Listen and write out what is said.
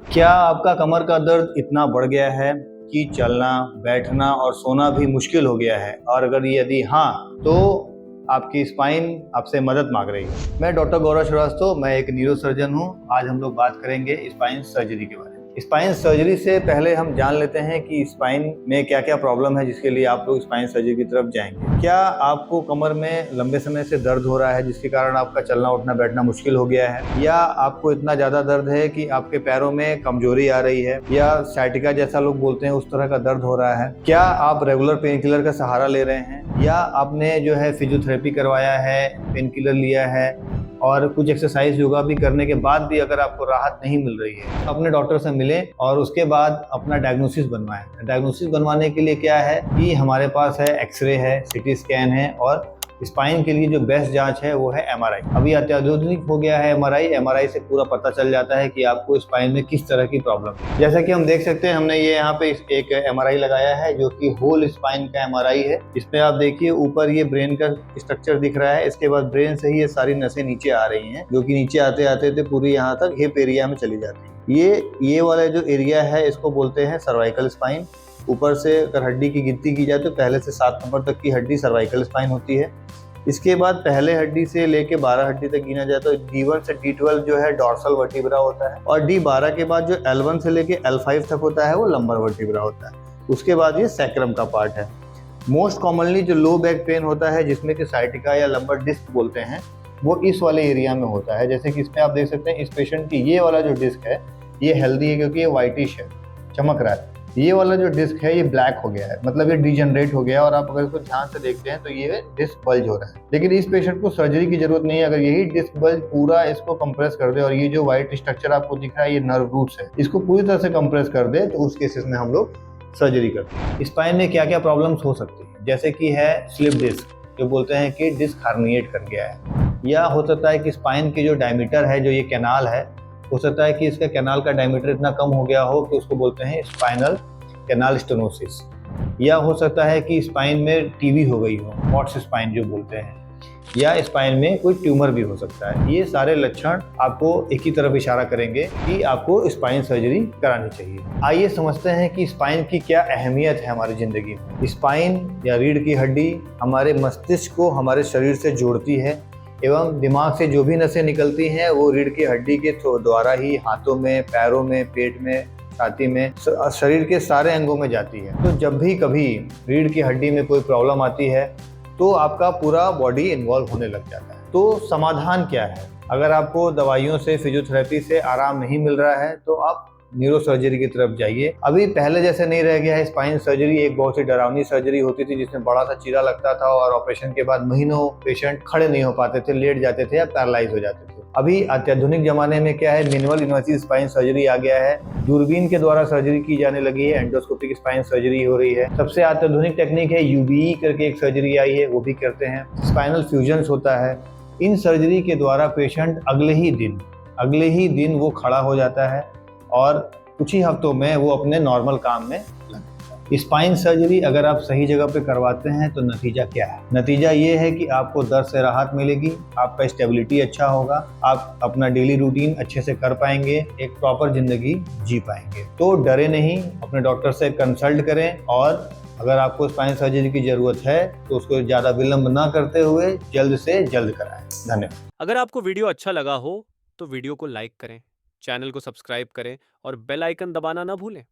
क्या आपका कमर का दर्द इतना बढ़ गया है कि चलना, बैठना और सोना भी मुश्किल हो गया है? और अगर यदि हाँ, तो आपकी स्पाइन आपसे मदद मांग रही है। मैं डॉक्टर गौरव श्रीवास्तव, मैं एक न्यूरो सर्जन हूँ। आज हम लोग बात करेंगे स्पाइन सर्जरी के बारे में। स्पाइन सर्जरी से पहले हम जान लेते हैं कि स्पाइन में क्या क्या प्रॉब्लम है जिसके लिए आप लोग स्पाइन सर्जरी की तरफ जाएंगे। क्या आपको कमर में लंबे समय से दर्द हो रहा है जिसके कारण आपका चलना उठना बैठना मुश्किल हो गया है, या आपको इतना ज्यादा दर्द है कि आपके पैरों में कमजोरी आ रही है, या साइटिका जैसा लोग बोलते हैं उस तरह का दर्द हो रहा है? क्या आप रेगुलर पेन किलर का सहारा ले रहे हैं, या आपने जो है फिजियोथेरेपी करवाया है, पेन किलर लिया है और कुछ एक्सरसाइज योगा भी करने के बाद भी अगर आपको राहत नहीं मिल रही है, अपने डॉक्टर से मिलें और उसके बाद अपना डायग्नोसिस बनवाएं। डायग्नोसिस बनवाने के लिए क्या है कि हमारे पास है एक्सरे है, सीटी स्कैन है, और स्पाइन के लिए जो बेस्ट जांच है वो है एमआरआई। अभी अत्याधुनिक हो गया है एमआरआई। एमआरआई से पूरा पता चल जाता है कि आपको स्पाइन में किस तरह की प्रॉब्लम है। जैसा कि हम देख सकते हैं, हमने ये यहाँ पे एक एमआरआई लगाया है जो कि होल स्पाइन का एमआरआई है। इसमें आप देखिए ऊपर ये ब्रेन का स्ट्रक्चर दिख रहा है, इसके बाद ब्रेन से ही ये सारी नसें नीचे आ रही हैं, जो कि नीचे आते आते थे पूरी यहाँ तक हिप एरिया में चली जाती है। ये वाला जो एरिया है इसको बोलते हैं सर्वाइकल स्पाइन। ऊपर से अगर हड्डी की गिनती की जाए तो पहले से 7 नंबर तक की हड्डी सर्वाइकल स्पाइन होती है। इसके बाद पहले हड्डी से लेके 12 हड्डी तक गिना जाए तो D1 से D12 जो है डॉर्सल वर्टिब्रा होता है, और D12 के बाद जो L1 से लेके L5 तक होता है वो लंबर वर्टिब्रा होता है। उसके बाद ये सैक्रम का पार्ट है। मोस्ट कॉमनली जो लो बैक पेन होता है जिसमें कि साइटिका या लंबर डिस्क बोलते हैं, वो इस वाले एरिया में होता है। जैसे कि इसमें आप देख सकते हैं इस पेशेंट की ये वाला जो डिस्क है ये हेल्दी है क्योंकि ये व्हाइटिश है, चमक रहा है। ये वाला जो डिस्क है ये ब्लैक हो गया है, मतलब ये डिजनरेट हो गया है, और आप अगर इसको ध्यान से देखते हैं तो ये डिस्क बल्ज हो रहा है। लेकिन इस पेशेंट को सर्जरी की जरूरत नहीं है। अगर यही डिस्क बल्ज पूरा इसको कंप्रेस कर दे, और ये जो व्हाइट स्ट्रक्चर आपको दिख रहा है ये नर्व रूट्स है, इसको पूरी तरह से कंप्रेस कर दे, तो उस केसेस में हम लोग सर्जरी करते हैं। स्पाइन में क्या क्या प्रॉब्लम्स हो सकती है, जैसे कि है स्लिप डिस्क, जो बोलते हैं कि डिस्क हार्निएट कर गया है, या हो सकता है कि स्पाइन की जो डायमीटर है, जो ये कैनाल है, हो सकता है कि इसका कैनाल का डायमीटर इतना कम हो गया हो कि उसको बोलते हैं स्पाइनल कैनाल स्टेनोसिस, या हो सकता है कि स्पाइन में टीबी हो गई हो, पॉट्स स्पाइन जो बोलते हैं, या स्पाइन में कोई ट्यूमर भी हो सकता है। ये सारे लक्षण आपको एक ही तरफ इशारा करेंगे कि आपको स्पाइन सर्जरी करानी चाहिए। आइए समझते हैं कि स्पाइन की क्या अहमियत है हमारी जिंदगी में। स्पाइन या रीढ़ की हड्डी हमारे मस्तिष्क को हमारे शरीर से जोड़ती है, एवं दिमाग से जो भी नसें निकलती हैं वो रीढ़ की हड्डी के द्वारा ही हाथों में, पैरों में, पेट में, छाती में, शरीर के सारे अंगों में जाती है। तो जब भी कभी रीढ़ की हड्डी में कोई प्रॉब्लम आती है तो आपका पूरा बॉडी इन्वॉल्व होने लग जाता है। तो समाधान क्या है? अगर आपको दवाइयों से, फिजियोथेरेपी से आराम नहीं मिल रहा है तो आप न्यूरो सर्जरी की तरफ जाइए। अभी पहले जैसे नहीं रह गया है। स्पाइन सर्जरी एक बहुत ही डरावनी सर्जरी होती थी जिसमें बड़ा सा चीरा लगता था, और ऑपरेशन के बाद महीनों पेशेंट खड़े नहीं हो पाते थे, लेट जाते थे या पैरालाइज हो जाते थे। अभी अत्याधुनिक जमाने में क्या है, मिनिमल इन्वेसिव स्पाइन सर्जरी आ गया है। दूरबीन के द्वारा सर्जरी की जाने लगी है, एंडोस्कोपिक स्पाइन सर्जरी हो रही है। सबसे अत्याधुनिक टेक्निक है यूबीई करके एक सर्जरी आई है, वो भी करते हैं। स्पाइनल फ्यूजन्स होता है। इन सर्जरी के द्वारा पेशेंट अगले ही दिन वो खड़ा हो जाता है और कुछ ही हफ्तों में वो अपने नॉर्मल काम में लग जाता है। स्पाइन सर्जरी अगर आप सही जगह पे करवाते हैं तो नतीजा क्या है? नतीजा ये है कि आपको दर्द से राहत मिलेगी, आपका स्टेबिलिटी अच्छा होगा, आप अपना डेली रूटीन अच्छे से कर पाएंगे, एक प्रॉपर जिंदगी जी पाएंगे। तो डरे नहीं, अपने डॉक्टर से कंसल्ट करें, और अगर आपको स्पाइन सर्जरी की जरूरत है तो उसको ज्यादा विलंब ना करते हुए जल्द से जल्द कराएं। धन्यवाद। अगर आपको वीडियो अच्छा लगा हो तो वीडियो को लाइक करें, चैनल को सब्सक्राइब करें और बेल आइकन दबाना ना भूलें।